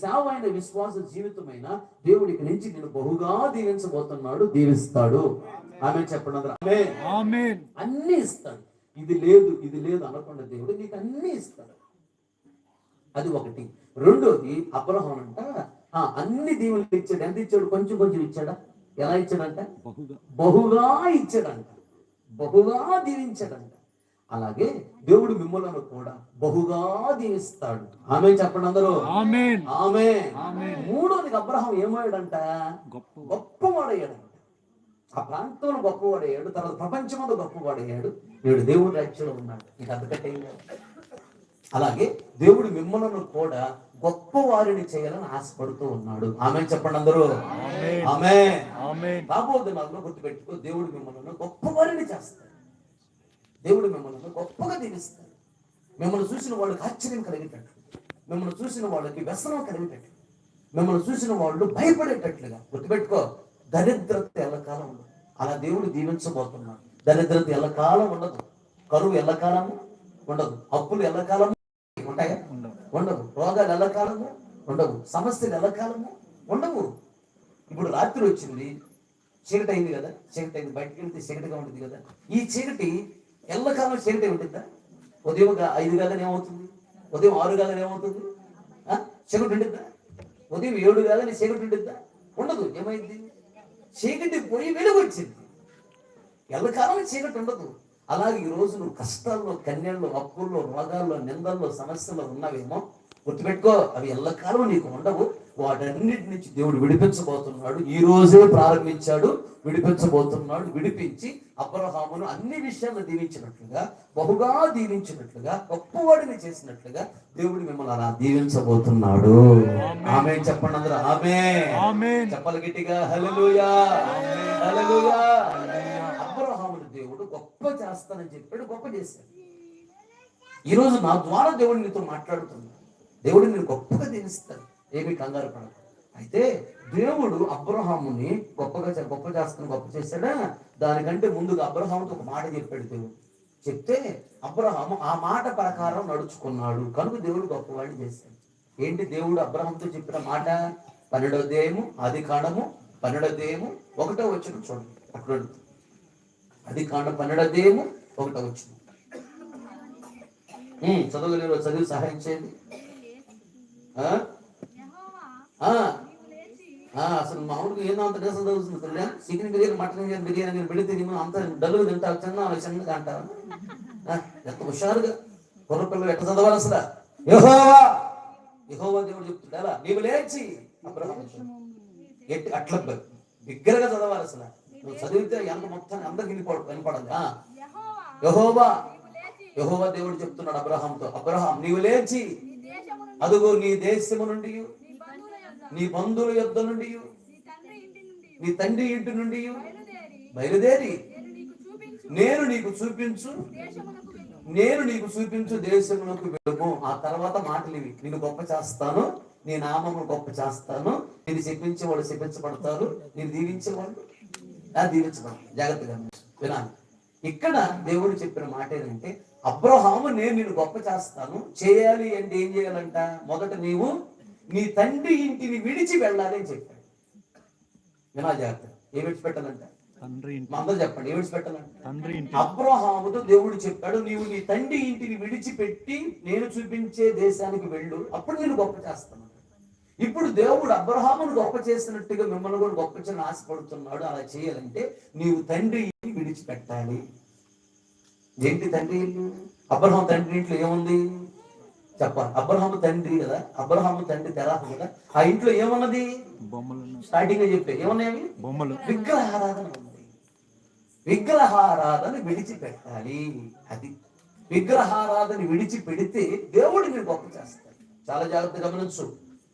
సేవైన విశ్వాస జీవితమైన దేవుడికి నుంచి నేను బహుగా దీవించబోతున్నాడు, దీవిస్తాడు. ఆమె చెప్పండి. ఆమేన్. అన్ని ఇస్తాడు. ఇది లేదు ఇది లేదు అనకుండా దేవుడు నీకు అన్ని ఇస్తాడు. అది ఒకటి. రెండోది, అబ్రహాము అంట అన్ని దీవులు ఇచ్చాడు. ఎంత ఇచ్చాడు? కొంచెం కొంచెం ఇచ్చాడా? ఎలా ఇచ్చాడంట? బహుగా ఇచ్చాడంట, బహుగా దీవించాడంట. అలాగే దేవుడు మిమ్మల్ని కూడా బహుగా దీవిస్తాడు. ఆమేన్ చెప్పండి అందరూ. ఆమేన్. ఆమేన్. మూడోది, అబ్రహాం ఏమయ్యాడంట? గొప్పవాడయ్యాడంట. ఆ ప్రాంతంలో గొప్పవాడయ్యాడు, తర్వాత ప్రపంచంలో గొప్పవాడయ్యాడు. నేడు దేవుడు రాజ్యంలో ఉన్నాడు. ఇక అంతకంటే అలాగే దేవుడు మిమ్మల్ని కూడా గొప్ప వారిని చేయాలని ఆశపడుతూ ఉన్నాడు. ఆమేన్ చెప్పండి అందరూ. ఆమేన్. రాబోయే దినాల్లో గుర్తుపెట్టుకో, దేవుడు మిమ్మల్ని గొప్ప వారిని చేస్తాడు. దేవుడు మిమ్మల్ని గొప్పగా దీవిస్తాడు. మిమ్మల్ని చూసిన వాళ్ళకి ఆశ్చర్యం కలిగేటట్లు, మిమ్మల్ని చూసిన వాళ్ళకి వ్యసనం కలిగేటట్లు, మిమ్మల్ని చూసిన వాళ్ళు భయపడేటట్లుగా. గుర్తుపెట్టుకో, దరిద్రత ఎల్లకాలం ఉండదు. అలా దేవుడు దీవించబోతున్నాడు. దరిద్రత ఎల్లకాలం ఉండదు, కరువు ఎల్లకాలము ఉండదు, అప్పులు ఎల్లకాలము ఉంటాయా? ఉండవు. రోగాలు ఎల్లకాలము ఉండవు, సమస్యలు ఎల్లకాలము ఉండవు. ఇప్పుడు రాత్రి వచ్చింది, చీకటి అయింది కదా, చీకటి అయింది, బయటకు వెళ్తే చీకటిగా ఉంటుంది కదా. ఈ చీకటి ఎల్లకాలం చీకటి ఉంటుందా? ఉదయం 5 కాగానే ఏమవుతుంది? ఉదయం 6 కాగానే ఏమవుతుంది? చీకటి ఉంటుందా? ఉదయం 7 కాగానే చీకటి ఉంటుందా? ఉండదు. ఏమైంది? చీకటి పోయి వెలుగు వచ్చింది. ఎల్లకాలం చీకటి ఉండదు. అలాగే ఈ రోజు నువ్వు కష్టాల్లో, కన్యల్లో, అప్పుల్లో, రోగాల్లో, నిందల్లో, సమస్యల్లో ఉన్నావేమో, గుర్తుపెట్టుకో, అవి ఎల్లకాలం నీకు ఉండవు. వాటన్నిటి నుంచి దేవుడు విడిపించబోతున్నాడు. ఈ రోజే ప్రారంభించాడు, విడిపించబోతున్నాడు. విడిపించి అబ్రహామును అన్ని విషయాల్లో దీవించినట్లుగా, బహుగా దీవించినట్లుగా, గొప్పవాడిని చేసినట్లుగా దేవుడు మిమ్మల్ని అలా దీవించబోతున్నాడు. ఆమేన్ చెప్పండి అందరూ. ఆమేన్ చెప్పాలి గట్టిగా. హల్లెలూయా, హల్లెలూయా. అబ్రహామును దేవుడు గొప్ప చేస్తానని చెప్పాడు, గొప్ప చేశాడు. ఈరోజు నా ద్వారా దేవుడు నీతో మాట్లాడుతున్నాడు. దేవుడు నేను గొప్పగా దీవిస్తాడు, ఏమీ కంగారు పడదు. అయితే దేవుడు అబ్రహాముని గొప్ప చేస్తాడా? దానికంటే ముందుగా అబ్రహాముతో ఒక మాట చెప్పాడు దేవుడు. చెప్తే అబ్రహాము ఆ మాట ప్రకారం నడుచుకున్నాడు, కనుక దేవుడు గొప్పవాడిని చేశాడు. ఏంటి దేవుడు అబ్రహాముతో చెప్పిన మాట? 12వ అధ్యాయము ఆదికాండము 12వ అధ్యాయము 1వ వచనం చూడండి. అక్కడ ఆదికాండం 12వ అధ్యాయము 1వ వచనం. చదవలేరు, చదివి సహాయం చేయండి. అసలు మామూలుగా ఏదో అంత డేసం చదువుతుంది. చికెన్ బిర్యానీ, మటన్ బిర్యానీ నేను పెడితే నేను అంత డల్లుగా తింటా, చిన్నగా అంటారు. ఎంత హుషారుగా కుర్రపిల్లలు ఎట్లా చదవాలి అసలు? యెహోవా దేవుడు చెప్తుండే, నీవు లేచి అబ్రహాము ఎట్టి అట్లా బిగ్గరగా చదవాలి. అసలు నువ్వు చదివితే ఎంత మొత్తాన్ని అందరికి వినపడాలి. యెహోవా దేవుడు చెప్తున్నాడు అబ్రహాంతో, అబ్రహాం నీవు లేచి అదుగో నీ దేశము నుండి, నీ బంధువుల యొద్ద నుండి, నీ తండ్రి ఇంటి నుండి బయలుదేరి నేను నీకు చూపించు దేశమునకు వెళ్ళము. ఆ తర్వాత మాటలు ఇవి: నేను గొప్ప చేస్తాను, నీ నామము గొప్ప చేస్తాను, నేను శపించేవాళ్ళు శపించబడతారు, నేను దీవించేవాళ్ళు దీవించబడతారు. జాగ్రత్తగా వినాలి. ఇక్కడ దేవుడు చెప్పిన మాట ఏంటంటే, అబ్రహాము నేను నిన్ను గొప్ప చేస్తాను, చేయాలి అంటే ఏం చేయాలంట? మొదట నీవు నీ తండ్రి ఇంటిని విడిచి వెళ్ళాలి అని చెప్పాడు. వినా జాగ్రత్త. ఏం విడిచిపెట్టాలంట? అందరూ చెప్పండి, ఏం విడిచిపెట్టాలంట? అబ్రహాముతో దేవుడు చెప్పాడు, నీవు నీ తండ్రి ఇంటిని విడిచిపెట్టి నేను చూపించే దేశానికి వెళ్ళు, అప్పుడు నేను గొప్ప చేస్తాను. ఇప్పుడు దేవుడు అబ్రహామును గొప్ప చేసినట్టుగా మిమ్మల్ని కూడా గొప్ప చేయని ఆశపడుతున్నాడు. అలా చేయాలంటే నీవు తండ్రి ఇంటిని విడిచిపెట్టాలి. ఏంటి తండ్రి ఇల్లు? అబ్రహాము తండ్రి ఇంట్లో ఏముంది చెప్పాలి. అబ్రహాము తండ్రి కదా, అబ్రహాము తండ్రి తెరాహు కదా. ఆ ఇంట్లో ఏమున్నది? స్టార్టింగ్ గా చెప్పే ఏమున్నాయి? బొమ్మలు. విగ్రహారాధన ఉంది. విగ్రహారాధన విడిచిపెట్టాలి. అది విగ్రహారాధన విడిచిపెడితే దేవుడు మీరు గొప్ప చేస్తాడు. చాలా జాగ్రత్తగా గమనించు.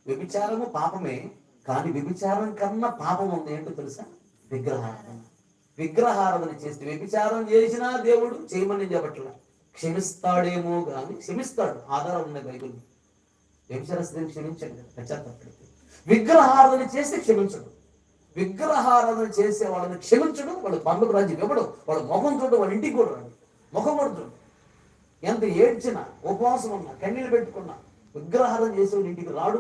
వ్యభిచారము పాపమే, కానీ వ్యభిచారం కన్నా పాపం ఉంది. ఏంటో తెలుసా? విగ్రహారాధన. విగ్రహారాధన చేస్తే, వ్యభిచారం చేసినా దేవుడు చేయమని చెప్పట్లా, క్షమిస్తాడేమో కానీ క్షమిస్తాడు. ఆధారం ఉన్నాయి బైబిల్. వ్యభిచార స్త్రీని క్షమించండి పశ్చాత్తాపడితే. విగ్రహారాధన చేస్తే క్షమించడు. విగ్రహారాధన చేసే వాళ్ళని క్షమించడు. వాళ్ళు పనులకు రాజ్యం ఇవ్వడు. వాళ్ళ ముఖం చూడు, వాళ్ళ ఇంటికి కూడా రాడు. ముఖం కూడా చూడు. ఎంత ఏడ్చినా, ఉపవాసం ఉన్నా, కన్నీళ్ళు పెట్టుకున్నా, విగ్రహారాధన చేసే వాళ్ళ ఇంటికి రాడు.